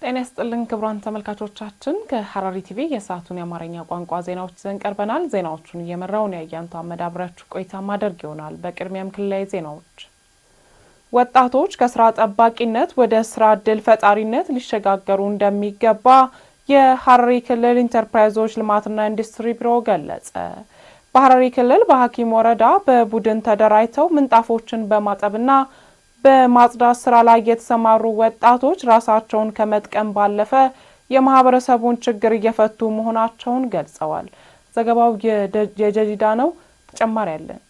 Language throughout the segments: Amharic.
ጤና ይስጥልን ክቡራን ተመልካቾቻችን ከሐረሪ ቲቪ የሰዓቱን የአማርኛ ቋንቋ ዜናዎች ይዘን ቀርበናል። ዜናዎቹን እየመራው ነው ያያንቱ አመዳብራችሁ ቆይታ ማድረግ ይሆናል። በቅድሚያም ክልላዊ ዜናዎች ወጣቶች ከስራ ጠባቂነት ወደ ስራ ዕድል ፈጣሪነት ሊሸጋገሩ እንደሚገባ የሐረሪ ክልል ኢንተርፕራይዞች ልማትና ኢንዱስትሪ ቢሮ ገለጸ። በሐረሪ ክልል በሐኪም ወረዳ በቡድን ተደራጅተው ምንጣፎችን በማጠብና በማጽዳት ስራ ላይ የተሰማሩ ወጣቶች ራሳቸውን ከመጥቀም ባለፈ የማህበረሰቡን ችግር እየፈቱ መሆናቸውን ገልጸዋል። ዘገባው የጀጂዳ ነው። ተጨማሪ ያለን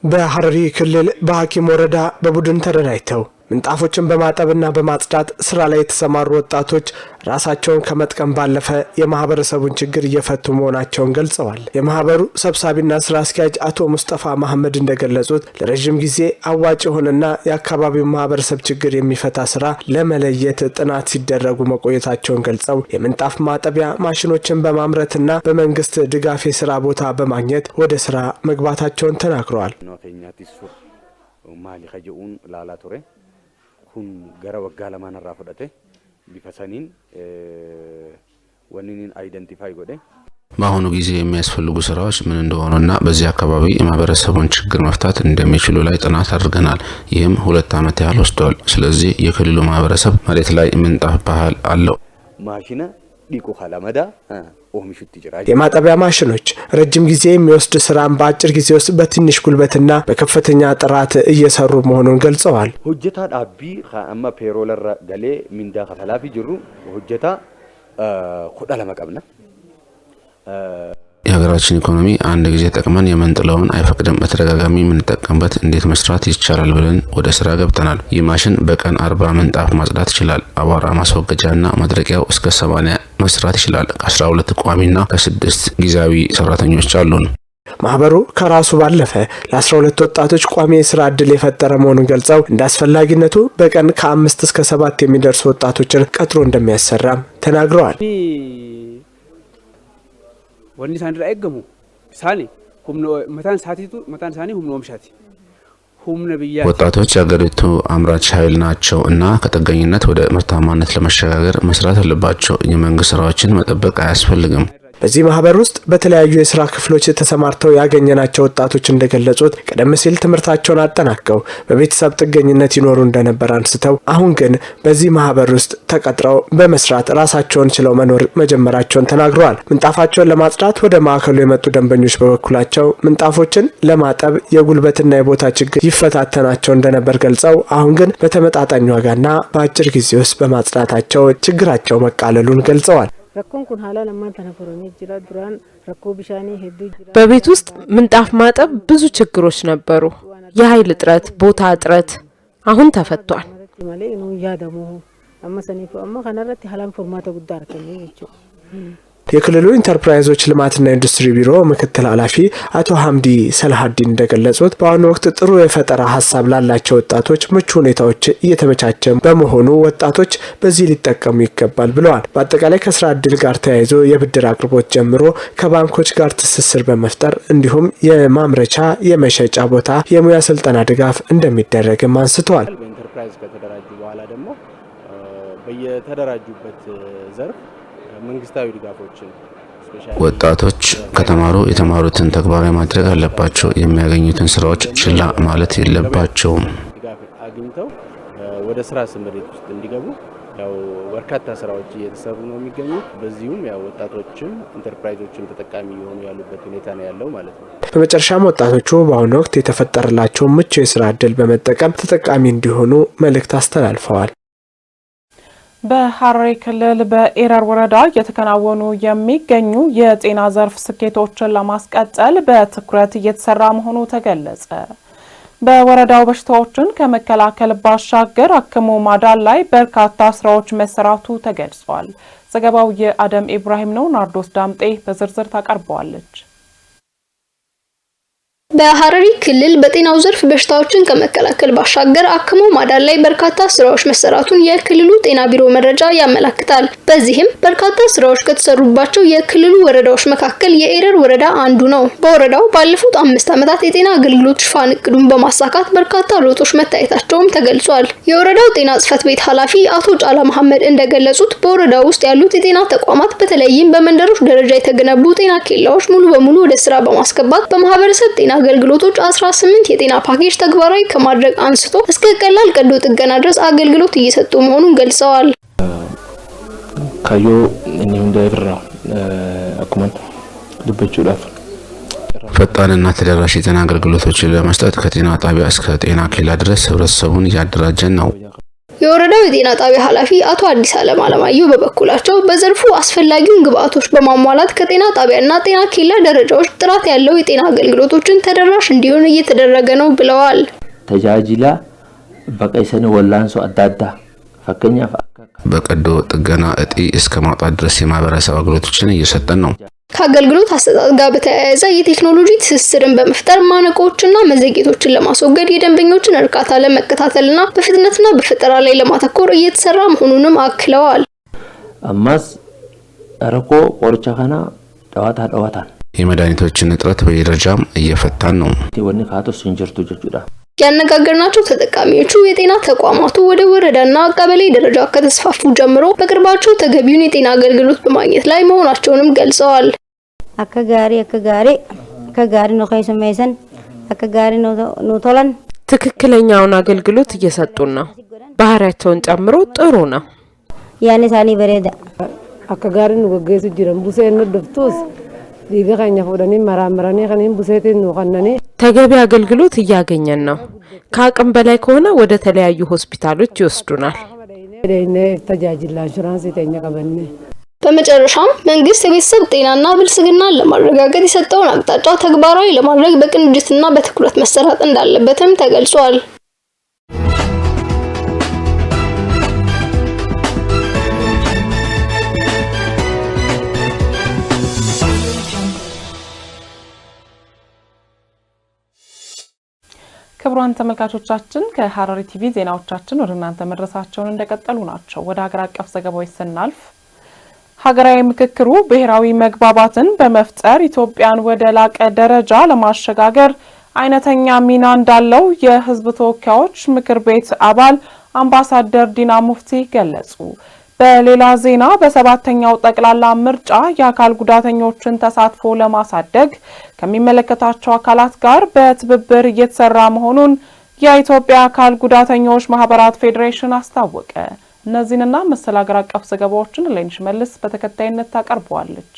በሐረሪ ክልል በሐኪም ወረዳ በቡድን ተደራጅተው ምንጣፎችን በማጠብና በማጽዳት ስራ ላይ የተሰማሩ ወጣቶች ራሳቸውን ከመጥቀም ባለፈ የማህበረሰቡን ችግር እየፈቱ መሆናቸውን ገልጸዋል። የማህበሩ ሰብሳቢና ስራ አስኪያጅ አቶ ሙስጠፋ መሐመድ እንደገለጹት ለረጅም ጊዜ አዋጭ የሆነና የአካባቢው ማህበረሰብ ችግር የሚፈታ ስራ ለመለየት ጥናት ሲደረጉ መቆየታቸውን ገልጸው የምንጣፍ ማጠቢያ ማሽኖችን በማምረትና በመንግስት ድጋፍ የስራ ቦታ በማግኘት ወደ ስራ መግባታቸውን ተናግረዋል። kun gara waggaa lamaan irraa fudhate bifa saniin ወንኒን አይደንቲፋይ ጎዴ በአሁኑ ጊዜ የሚያስፈልጉ ስራዎች ምን እንደሆነና በዚህ አካባቢ የማህበረሰቡን ችግር መፍታት እንደሚችሉ ላይ ጥናት አድርገናል። ይህም 2 ዓመት ያህል ወስዷል። ስለዚህ የክልሉ ማህበረሰብ መሬት ላይ ምንጣፍ ባህል አለው። ማሽነ ዲቆ ኻላመዳ ኦሚሹት ይጅራል። የማጠቢያ ማሽኖች ረጅም ጊዜ የሚወስድ ስራን በአጭር ጊዜ ውስጥ በትንሽ ጉልበትና በከፍተኛ ጥራት እየሰሩ መሆኑን ገልጸዋል። ሆጀታ ዳቢ አማ ፔሮለራ ገሌ ሚንዳ ከፈላፊ ጅሩ ሆጀታ ኮዳ ለመቀብና የሀገራችን ኢኮኖሚ አንድ ጊዜ ተጠቅመን የምንጥለውን አይፈቅድም። በተደጋጋሚ የምንጠቀምበት እንዴት መስራት ይቻላል ብለን ወደ ስራ ገብተናል። ይህ ማሽን በቀን 40 ምንጣፍ ማጽዳት ይችላል። አቧራ ማስወገጃና መድረቂያው እስከ 80 መስራት ይችላል። ከ12 ቋሚና ከ6 ጊዜያዊ ሰራተኞች አሉን። ማህበሩ ከራሱ ባለፈ ለ12 ወጣቶች ቋሚ የስራ ዕድል የፈጠረ መሆኑን ገልጸው እንዳስፈላጊነቱ በቀን ከ5 እስከ 7 የሚደርሱ ወጣቶችን ቀጥሮ እንደሚያሰራም ተናግረዋል። ወንዲ ሳንድራ አይገሙ ሳኒ ሁምኖ መታን ሳኒ ሁምኖ ምሻቲ ሁምነ ብያ ወጣቶች የሀገሪቱ አምራች ኃይል ናቸው እና ከጥገኝነት ወደ ምርታማነት ለመሸጋገር መስራት አለባቸው። የመንግስት ስራዎችን መጠበቅ አያስፈልግም። በዚህ ማህበር ውስጥ በተለያዩ የስራ ክፍሎች ተሰማርተው ያገኘናቸው ወጣቶች እንደገለጹት ቀደም ሲል ትምህርታቸውን አጠናቀው በቤተሰብ ጥገኝነት ይኖሩ እንደነበር አንስተው አሁን ግን በዚህ ማህበር ውስጥ ተቀጥረው በመስራት ራሳቸውን ችለው መኖር መጀመራቸውን ተናግረዋል። ምንጣፋቸውን ለማጽዳት ወደ ማዕከሉ የመጡ ደንበኞች በበኩላቸው ምንጣፎችን ለማጠብ የጉልበትና የቦታ ችግር ይፈታተናቸው እንደነበር ገልጸው አሁን ግን በተመጣጣኝ ዋጋና በአጭር ጊዜ ውስጥ በማጽዳታቸው ችግራቸው መቃለሉን ገልጸዋል። በቤት ውስጥ ምንጣፍ ማጠብ ብዙ ችግሮች ነበሩ። የኃይል እጥረት፣ ቦታ እጥረት አሁን ተፈቷል። የክልሉ ኢንተርፕራይዞች ልማትና ኢንዱስትሪ ቢሮ ምክትል ኃላፊ አቶ ሐምዲ ሰልሃዲን እንደገለጹት በአሁኑ ወቅት ጥሩ የፈጠራ ሐሳብ ላላቸው ወጣቶች ምቹ ሁኔታዎች እየተመቻቸ በመሆኑ ወጣቶች በዚህ ሊጠቀሙ ይገባል ብለዋል። በአጠቃላይ ከስራ ዕድል ጋር ተያይዞ የብድር አቅርቦት ጀምሮ ከባንኮች ጋር ትስስር በመፍጠር እንዲሁም የማምረቻ የመሸጫ ቦታ የሙያ ስልጠና ድጋፍ እንደሚደረግም አንስተዋል። በኢንተርፕራይዝ ከተደራጁ በኋላ ደግሞ በየተደራጁበት ዘርፍ መንግስታዊ ድጋፎችን ወጣቶች ከተማሩ የተማሩትን ተግባራዊ ማድረግ አለባቸው። የሚያገኙትን ስራዎች ችላ ማለት የለባቸውም። ድጋፍ አግኝተው ወደ ስራ ስምሪት ውስጥ እንዲገቡ ያው በርካታ ስራዎች እየተሰሩ ነው የሚገኙት። በዚሁም ያው ወጣቶችም ኢንተርፕራይዞችም ተጠቃሚ የሆኑ ያሉበት ሁኔታ ነው ያለው ማለት ነው። በመጨረሻም ወጣቶቹ በአሁኑ ወቅት የተፈጠረላቸው ምቹ የስራ ዕድል በመጠቀም ተጠቃሚ እንዲሆኑ መልእክት አስተላልፈዋል። በሐረሪ ክልል በኤረር ወረዳ እየተከናወኑ የሚገኙ የጤና ዘርፍ ስኬቶችን ለማስቀጠል በትኩረት እየተሰራ መሆኑ ተገለጸ። በወረዳው በሽታዎችን ከመከላከል ባሻገር አክሞ ማዳን ላይ በርካታ ስራዎች መሰራቱ ተገልጿል። ዘገባው የአደም ኢብራሂም ነው። ናርዶስ ዳምጤ በዝርዝር ታቀርበዋለች። በሐረሪ ክልል በጤናው ዘርፍ በሽታዎችን ከመከላከል ባሻገር አክሞ ማዳን ላይ በርካታ ስራዎች መሰራቱን የክልሉ ጤና ቢሮ መረጃ ያመለክታል። በዚህም በርካታ ስራዎች ከተሰሩባቸው የክልሉ ወረዳዎች መካከል የኤረር ወረዳ አንዱ ነው። በወረዳው ባለፉት 5 ዓመታት የጤና አገልግሎት ሽፋን እቅዱን በማሳካት በርካታ ለውጦች መታየታቸውም ተገልጿል። የወረዳው ጤና ጽሕፈት ቤት ኃላፊ አቶ ጫላ መሐመድ እንደገለጹት በወረዳው ውስጥ ያሉት የጤና ተቋማት በተለይም በመንደሮች ደረጃ የተገነቡ ጤና ኬላዎች ሙሉ በሙሉ ወደ ስራ በማስገባት በማህበረሰብ ጤና አገልግሎቶች 18 የጤና ፓኬጅ ተግባራዊ ከማድረግ አንስቶ እስከ ቀላል ቀዶ ጥገና ድረስ አገልግሎት እየሰጡ መሆኑን ገልጸዋል። ካዮ እኔም ደብራ አኩመን ልበቹዳፍ ፈጣንና ተደራሽ የጤና አገልግሎቶችን ለመስጠት ከጤና ጣቢያ እስከ ጤና ኬላ ድረስ ህብረተሰቡን እያደራጀን ነው። የወረዳው የጤና ጣቢያ ኃላፊ አቶ አዲስ አለም አለማየሁ በበኩላቸው በዘርፉ አስፈላጊውን ግብአቶች በማሟላት ከጤና ጣቢያና ጤና ኬላ ደረጃዎች ጥራት ያለው የጤና አገልግሎቶችን ተደራሽ እንዲሆን እየተደረገ ነው ብለዋል። ተጃጅላ በቀይሰነ ወላንሶ አዳዳ ፈከኛ በቀዶ ጥገና እጢ እስከ ማውጣት ድረስ የማህበረሰብ አገልግሎቶችን እየሰጠን ነው። ከአገልግሎት አሰጣጥ ጋር በተያያዘ የቴክኖሎጂ ትስስርን በመፍጠር ማነቆዎችና መዘግየቶችን ለማስወገድ የደንበኞችን እርካታ ለመከታተልና በፍጥነትና በፈጠራ ላይ ለማተኮር እየተሰራ መሆኑንም አክለዋል። አማስ አረቆ ቆርቻካና ዳዋታ የመድኃኒቶችን እጥረት በየደረጃም እየፈታን ነው። ወኒ ካቶስ እንጀርቱ ጀጁዳ ያነጋገርናቸው ተጠቃሚዎቹ የጤና ተቋማቱ ወደ ወረዳና ቀበሌ ደረጃ ከተስፋፉ ጀምሮ በቅርባቸው ተገቢውን የጤና አገልግሎት በማግኘት ላይ መሆናቸውንም ገልጸዋል። አከጋሪ ነው ከይሰማይሰን አከጋሪ ነው ቶላን ትክክለኛውን አገልግሎት እየሰጡን ነው። ባህሪያቸውን ጨምሮ ጥሩ ነው። ያኔ ሳኒ በረዳ አከጋሪ ነው ወገሱ ጅረም ቡሴን ደፍቶስ ዲገኛ ፎደኒ መራመራኒ ከነን ቡሴቴን ነው ከነኔ ተገቢ አገልግሎት እያገኘን ነው። ከአቅም በላይ ከሆነ ወደ ተለያዩ ሆስፒታሎች ይወስዱናል። በመጨረሻም መንግስት የቤተሰብ ጤናና ብልጽግናን ለማረጋገጥ የሰጠውን አቅጣጫ ተግባራዊ ለማድረግ በቅንጅትና በትኩረት መሰራት እንዳለበትም ተገልጿል። ክቡራን ተመልካቾቻችን ከሐረሪ ቲቪ ዜናዎቻችን ወደ እናንተ መድረሳቸውን እንደቀጠሉ ናቸው። ወደ ሀገር አቀፍ ዘገባዎች ስናልፍ ሀገራዊ ምክክሩ ብሔራዊ መግባባትን በመፍጠር ኢትዮጵያን ወደ ላቀ ደረጃ ለማሸጋገር አይነተኛ ሚና እንዳለው የሕዝብ ተወካዮች ምክር ቤት አባል አምባሳደር ዲና ሙፍቲ ገለጹ። በሌላ ዜና በሰባተኛው ጠቅላላ ምርጫ የአካል ጉዳተኞችን ተሳትፎ ለማሳደግ ከሚመለከታቸው አካላት ጋር በትብብር እየተሰራ መሆኑን የኢትዮጵያ አካል ጉዳተኞች ማህበራት ፌዴሬሽን አስታወቀ። እነዚህንና መሰል ሀገር አቀፍ ዘገባዎችን ሌንሽ መልስ በተከታይነት ታቀርበዋለች።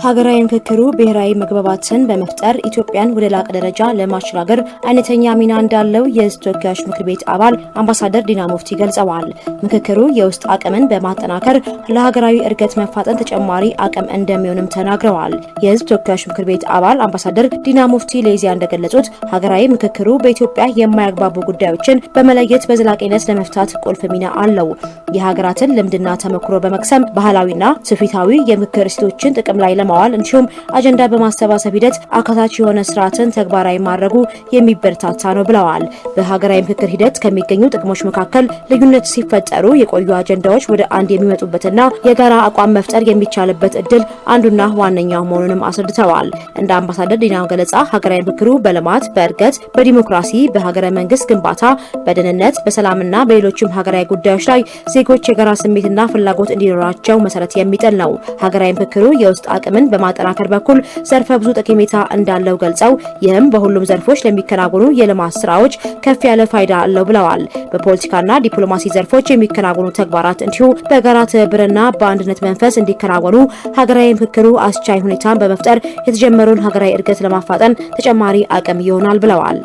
ሀገራዊ ምክክሩ ብሔራዊ መግባባትን በመፍጠር ኢትዮጵያን ወደ ላቀ ደረጃ ለማሸጋገር አይነተኛ ሚና እንዳለው የሕዝብ ተወካዮች ምክር ቤት አባል አምባሳደር ዲና ሙፍቲ ገልጸዋል። ምክክሩ የውስጥ አቅምን በማጠናከር ለሀገራዊ እድገት መፋጠን ተጨማሪ አቅም እንደሚሆንም ተናግረዋል። የሕዝብ ተወካዮች ምክር ቤት አባል አምባሳደር ዲና ሙፍቲ ለኢዜአ እንደገለጹት ሀገራዊ ምክክሩ በኢትዮጵያ የማያግባቡ ጉዳዮችን በመለየት በዘላቂነት ለመፍታት ቁልፍ ሚና አለው። የሀገራትን ልምድና ተሞክሮ በመቅሰም ባህላዊና ትውፊታዊ የምክክር እሴቶችን ጥቅም ላይ ማዋል እንዲሁም አጀንዳ በማሰባሰብ ሂደት አካታች የሆነ ስርዓትን ተግባራዊ ማድረጉ የሚበረታታ ነው ብለዋል። በሀገራዊ ምክክር ሂደት ከሚገኙ ጥቅሞች መካከል ልዩነት ሲፈጠሩ የቆዩ አጀንዳዎች ወደ አንድ የሚመጡበትና የጋራ አቋም መፍጠር የሚቻልበት እድል አንዱና ዋነኛው መሆኑንም አስረድተዋል። እንደ አምባሳደር ዲናው ገለጻ ሀገራዊ ምክክሩ በልማት፣ በእድገት፣ በዲሞክራሲ፣ በሀገረ መንግስት ግንባታ፣ በደህንነት፣ በሰላምና በሌሎችም ሀገራዊ ጉዳዮች ላይ ዜጎች የጋራ ስሜትና ፍላጎት እንዲኖራቸው መሰረት የሚጥል ነው። ሀገራዊ ምክክሩ የውስጥ አቅምን በማጠናከር በኩል ዘርፈ ብዙ ጠቀሜታ እንዳለው ገልጸው ይህም በሁሉም ዘርፎች ለሚከናወኑ የልማት ስራዎች ከፍ ያለ ፋይዳ አለው ብለዋል። በፖለቲካና ዲፕሎማሲ ዘርፎች የሚከናወኑ ተግባራት እንዲሁ በጋራ ትብብርና በአንድነት መንፈስ እንዲከናወኑ ሀገራዊ ምክክሩ አስቻይ ሁኔታን በመፍጠር የተጀመረውን ሀገራዊ እድገት ለማፋጠን ተጨማሪ አቅም ይሆናል ብለዋል።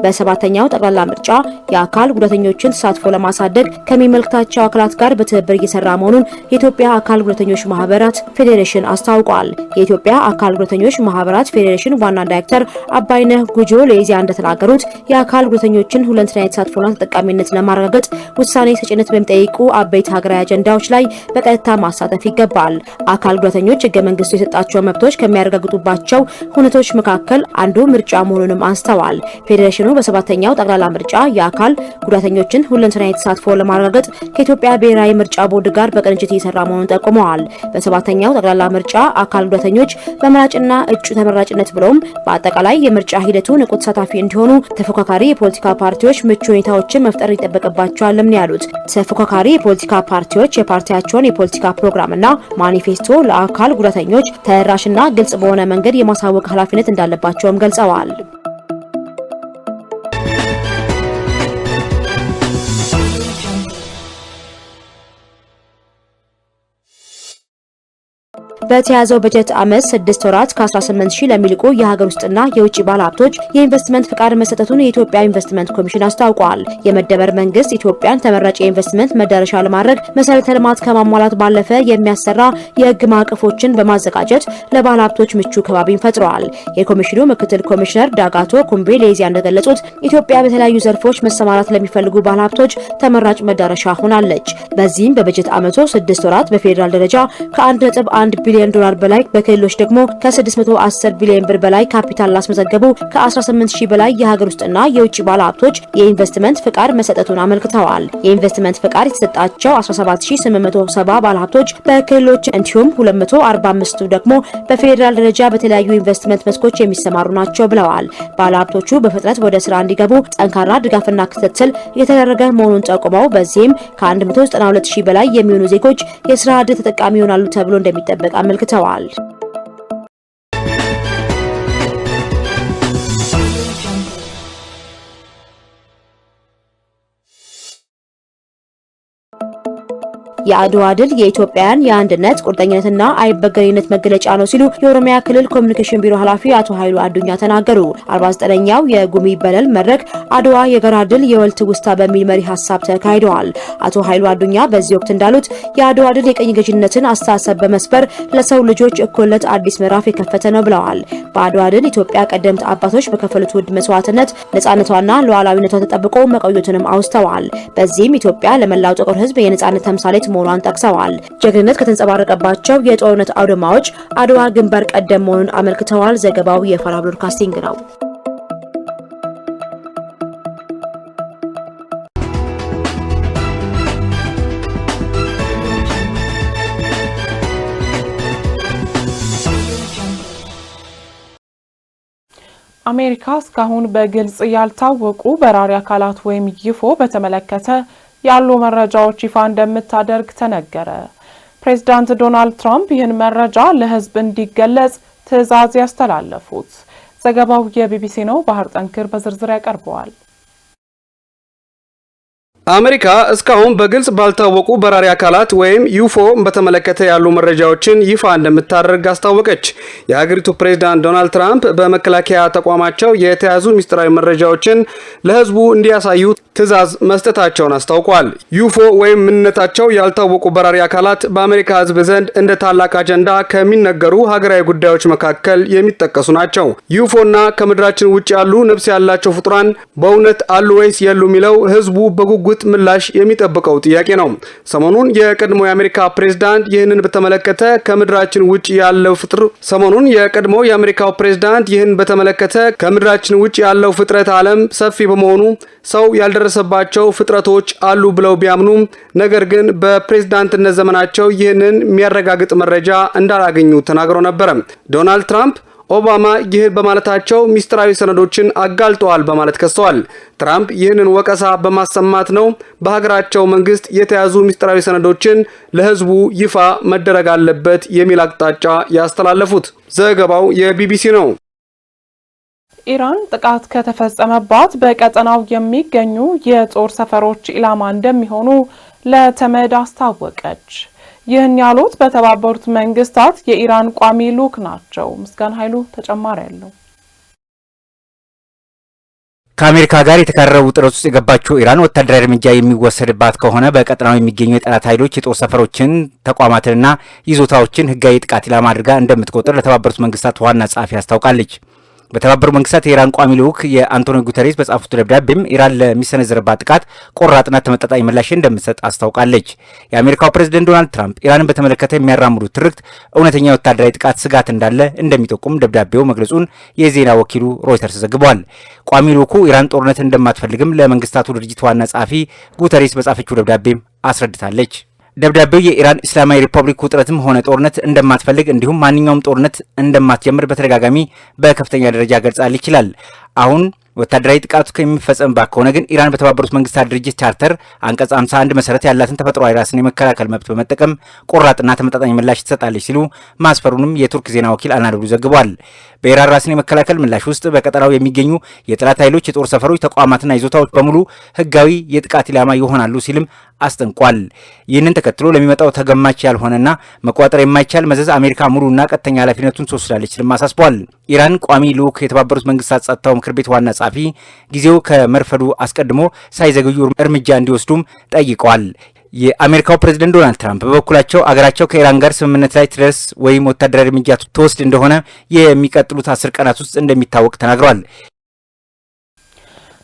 በሰባተኛው ጠቅላላ ምርጫ የአካል ጉዳተኞችን ተሳትፎ ለማሳደግ ከሚመለከታቸው አካላት ጋር በትብብር እየሰራ መሆኑን የኢትዮጵያ አካል ጉዳተኞች ማህበራት ፌዴሬሽን አስታውቋል። የኢትዮጵያ አካል ጉዳተኞች ማህበራት ፌዴሬሽን ዋና ዳይሬክተር አባይነህ ጉጆ ለኢዜአ እንደተናገሩት የአካል ጉዳተኞችን ሁለንተናዊ ተሳትፎና ተጠቃሚነት ለማረጋገጥ ውሳኔ ሰጭነት በሚጠይቁ አበይት ሀገራዊ አጀንዳዎች ላይ በቀጥታ ማሳተፍ ይገባል። አካል ጉዳተኞች ህገ መንግስቱ የሰጣቸው መብቶች ከሚያረጋግጡባቸው ሁነቶች መካከል አንዱ ምርጫ መሆኑንም አንስተዋል። ፌዴሬሽኑ በሰባተኛው ጠቅላላ ምርጫ የአካል ጉዳተኞችን ሁለንተናዊ ተሳትፎ ለማረጋገጥ ከኢትዮጵያ ብሔራዊ ምርጫ ቦርድ ጋር በቅንጅት እየሰራ መሆኑን ጠቁመዋል። በሰባተኛው ጠቅላላ ምርጫ አካል ጉዳተኞች በመራጭና እጩ ተመራጭነት ብሎም በአጠቃላይ የምርጫ ሂደቱ ንቁ ተሳታፊ እንዲሆኑ ተፎካካሪ የፖለቲካ ፓርቲዎች ምቹ ሁኔታዎችን መፍጠር ይጠበቅባቸዋል ነው ያሉት። ተፎካካሪ የፖለቲካ ፓርቲዎች የፓርቲያቸውን የፖለቲካ ፕሮግራምና ማኒፌስቶ ለአካል ጉዳተኞች ተደራሽና ግልጽ በሆነ መንገድ የማሳወቅ ኃላፊነት እንዳለባቸውም ገልጸዋል። በተያዘው በጀት ዓመት 6 ወራት ከ18000 ለሚልቁ የሀገር ውስጥና የውጭ ባለሀብቶች የኢንቨስትመንት ፍቃድ መሰጠቱን የኢትዮጵያ ኢንቨስትመንት ኮሚሽን አስታውቋል። የመደመር መንግስት ኢትዮጵያን ተመራጭ የኢንቨስትመንት መዳረሻ ለማድረግ መሰረተ ልማት ከማሟላት ባለፈ የሚያሰራ የህግ ማዕቀፎችን በማዘጋጀት ለባለሀብቶች ምቹ ከባቢን ፈጥሯል። የኮሚሽኑ ምክትል ኮሚሽነር ዳጋቶ ኩምቤ ለኢዜአ እንደገለጹት ኢትዮጵያ በተለያዩ ዘርፎች መሰማራት ለሚፈልጉ ባለሀብቶች ተመራጭ መዳረሻ ሆናለች። በዚህም በበጀት ዓመቱ 6 ወራት በፌዴራል ደረጃ ከ1.1 ቢሊዮን ዶላር በላይ በክልሎች ደግሞ ከ610 ቢሊዮን ብር በላይ ካፒታል ላስመዘገቡ ከ18000 በላይ የሀገር ውስጥና የውጭ ባለሀብቶች የኢንቨስትመንት ፍቃድ መሰጠቱን አመልክተዋል። የኢንቨስትመንት ፍቃድ የተሰጣቸው 17870 ባለሀብቶች በክልሎች እንዲሁም 245ቱ ደግሞ በፌዴራል ደረጃ በተለያዩ ኢንቨስትመንት መስኮች የሚሰማሩ ናቸው ብለዋል። ባለሀብቶቹ በፍጥነት ወደ ስራ እንዲገቡ ጠንካራ ድጋፍና ክትትል የተደረገ መሆኑን ጠቁመው በዚህም ከ192000 በላይ የሚሆኑ ዜጎች የስራ ዕድል ተጠቃሚ ይሆናሉ ተብሎ እንደሚጠበቅ አመልክተዋል። የአድዋ ድል የኢትዮጵያውያን የአንድነት ቁርጠኝነትና አይበገሬነት መገለጫ ነው ሲሉ የኦሮሚያ ክልል ኮሚኒኬሽን ቢሮ ኃላፊ አቶ ኃይሉ አዱኛ ተናገሩ። 49ኛው የጉሚ በለል መድረክ አድዋ የጋራ ድል የወል ትውስታ በሚል መሪ ሀሳብ ተካሂደዋል። አቶ ኃይሉ አዱኛ በዚህ ወቅት እንዳሉት የአድዋ ድል የቀኝ ገዥነትን አስተሳሰብ በመስበር ለሰው ልጆች እኩልነት አዲስ ምዕራፍ የከፈተ ነው ብለዋል። በአድዋ ድል ኢትዮጵያ ቀደምት አባቶች በከፈሉት ውድ መስዋዕትነት ነጻነቷና ሉዓላዊነቷ ተጠብቆ መቆየቱንም አውስተዋል። በዚህም ኢትዮጵያ ለመላው ጥቁር ሕዝብ የነጻነት ተምሳሌት መሆኗን ጠቅሰዋል። ጀግንነት ከተንጸባረቀባቸው የጦርነት አውድማዎች አድዋ ግንባር ቀደም መሆኑን አመልክተዋል። ዘገባው የፋራ ብሮድካስቲንግ ነው። አሜሪካ እስካሁን በግልጽ ያልታወቁ በራሪ አካላት ወይም ዩፎ በተመለከተ ያሉ መረጃዎች ይፋ እንደምታደርግ ተነገረ። ፕሬዝዳንት ዶናልድ ትራምፕ ይህን መረጃ ለህዝብ እንዲገለጽ ትዕዛዝ ያስተላለፉት። ዘገባው የቢቢሲ ነው። ባህር ጠንክር በዝርዝር ያቀርበዋል። አሜሪካ እስካሁን በግልጽ ባልታወቁ በራሪ አካላት ወይም ዩፎ በተመለከተ ያሉ መረጃዎችን ይፋ እንደምታደርግ አስታወቀች። የሀገሪቱ ፕሬዝዳንት ዶናልድ ትራምፕ በመከላከያ ተቋማቸው የተያዙ ሚስጥራዊ መረጃዎችን ለህዝቡ እንዲያሳዩ ትዕዛዝ መስጠታቸውን አስታውቋል። ዩፎ ወይም ምንነታቸው ያልታወቁ በራሪ አካላት በአሜሪካ ህዝብ ዘንድ እንደ ታላቅ አጀንዳ ከሚነገሩ ሀገራዊ ጉዳዮች መካከል የሚጠቀሱ ናቸው። ዩፎና ከምድራችን ውጭ ያሉ ነፍስ ያላቸው ፍጡራን በእውነት አሉ ወይስ የሉ የሚለው ህዝቡ በጉጉት ምላሽ የሚጠብቀው ጥያቄ ነው። ሰሞኑን የቀድሞ የአሜሪካ ፕሬዝዳንት ይህንን በተመለከተ ከምድራችን ውጭ ያለው ፍጥረት ዓለም ሰፊ በመሆኑ ሰው ያልደረሰባቸው ፍጥረቶች አሉ ብለው ቢያምኑም ነገር ግን በፕሬዝዳንትነት ዘመናቸው ይህንን የሚያረጋግጥ መረጃ እንዳላገኙ ተናግረው ነበር። ዶናልድ ትራምፕ ኦባማ ይህን በማለታቸው ሚስጥራዊ ሰነዶችን አጋልጠዋል በማለት ከሰዋል። ትራምፕ ይህንን ወቀሳ በማሰማት ነው በሀገራቸው መንግስት የተያዙ ሚስጥራዊ ሰነዶችን ለህዝቡ ይፋ መደረግ አለበት የሚል አቅጣጫ ያስተላለፉት። ዘገባው የቢቢሲ ነው። ኢራን ጥቃት ከተፈጸመባት በቀጠናው የሚገኙ የጦር ሰፈሮች ኢላማ እንደሚሆኑ ለተመድ አስታወቀች። ይህን ያሉት በተባበሩት መንግስታት የኢራን ቋሚ ልዑክ ናቸው። ምስጋና ኃይሉ ተጨማሪ ያለው ከአሜሪካ ጋር የተካረረ ውጥረት ውስጥ የገባችው ኢራን ወታደራዊ እርምጃ የሚወሰድባት ከሆነ በቀጠናው የሚገኙ የጠላት ኃይሎች የጦር ሰፈሮችን፣ ተቋማትንና ይዞታዎችን ህጋዊ ጥቃት ኢላማ አድርጋ እንደምትቆጥር ለተባበሩት መንግስታት ዋና ጸሐፊ አስታውቃለች። በተባበሩት መንግስታት የኢራን ቋሚ ልዑክ የአንቶኒዮ ጉተሬስ በጻፉት ደብዳቤም ኢራን ለሚሰነዘርባት ጥቃት ቆራጥና ተመጣጣኝ ምላሽ እንደምትሰጥ አስታውቃለች። የአሜሪካው ፕሬዝዳንት ዶናልድ ትራምፕ ኢራንን በተመለከተ የሚያራምዱት ትርክት እውነተኛ ወታደራዊ ጥቃት ስጋት እንዳለ እንደሚጠቁም ደብዳቤው መግለጹን የዜና ወኪሉ ሮይተርስ ዘግቧል። ቋሚ ልዑኩ ኢራን ጦርነት እንደማትፈልግም ለመንግስታቱ ድርጅት ዋና ጸሐፊ ጉተሬስ በጻፈችው ደብዳቤም አስረድታለች። ደብዳቤው የኢራን እስላማዊ ሪፐብሊክ ውጥረትም ሆነ ጦርነት እንደማትፈልግ እንዲሁም ማንኛውም ጦርነት እንደማትጀምር በተደጋጋሚ በከፍተኛ ደረጃ ገልጻል ይችላል። አሁን ወታደራዊ ጥቃቱ ከሚፈጸምባት ከሆነ ግን ኢራን በተባበሩት መንግስታት ድርጅት ቻርተር አንቀጽ 51 መሰረት ያላትን ተፈጥሯዊ ራስን የመከላከል መብት በመጠቀም ቆራጥና ተመጣጣኝ ምላሽ ትሰጣለች ሲሉ ማስፈሩንም የቱርክ ዜና ወኪል አናዶሉ ዘግቧል። በኢራን ራስን የመከላከል ምላሽ ውስጥ በቀጠናው የሚገኙ የጠላት ኃይሎች የጦር ሰፈሮች፣ ተቋማትና ይዞታዎች በሙሉ ህጋዊ የጥቃት ኢላማ ይሆናሉ ሲልም አስጠንቋል። ይህንን ተከትሎ ለሚመጣው ተገማች ያልሆነና መቋጠር የማይቻል መዘዝ አሜሪካ ሙሉና ቀጥተኛ ኃላፊነቱን ትወስዳለች ሲልም አሳስቧል። ኢራን ቋሚ ልዑክ የተባበሩት መንግስታት ጸጥታው ምክር ቤት ዋና ጸሐፊ ጊዜው ከመርፈዱ አስቀድሞ ሳይዘገዩ እርምጃ እንዲወስዱም ጠይቀዋል። የአሜሪካው ፕሬዝዳንት ዶናልድ ትራምፕ በበኩላቸው አገራቸው ከኢራን ጋር ስምምነት ላይ ትደርስ ወይም ወታደራዊ እርምጃ ትወስድ እንደሆነ የሚቀጥሉት 10 ቀናት ውስጥ እንደሚታወቅ ተናግረዋል።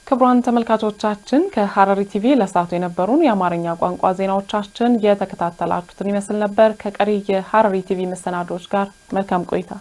ክቡራን ተመልካቾቻችን ከሐረሪ ቲቪ ለሰዓቱ የነበሩን የአማርኛ ቋንቋ ዜናዎቻችን የተከታተላችሁትን ይመስል ነበር። ከቀሪ የሐረሪ ቲቪ መሰናዶዎች ጋር መልካም ቆይታ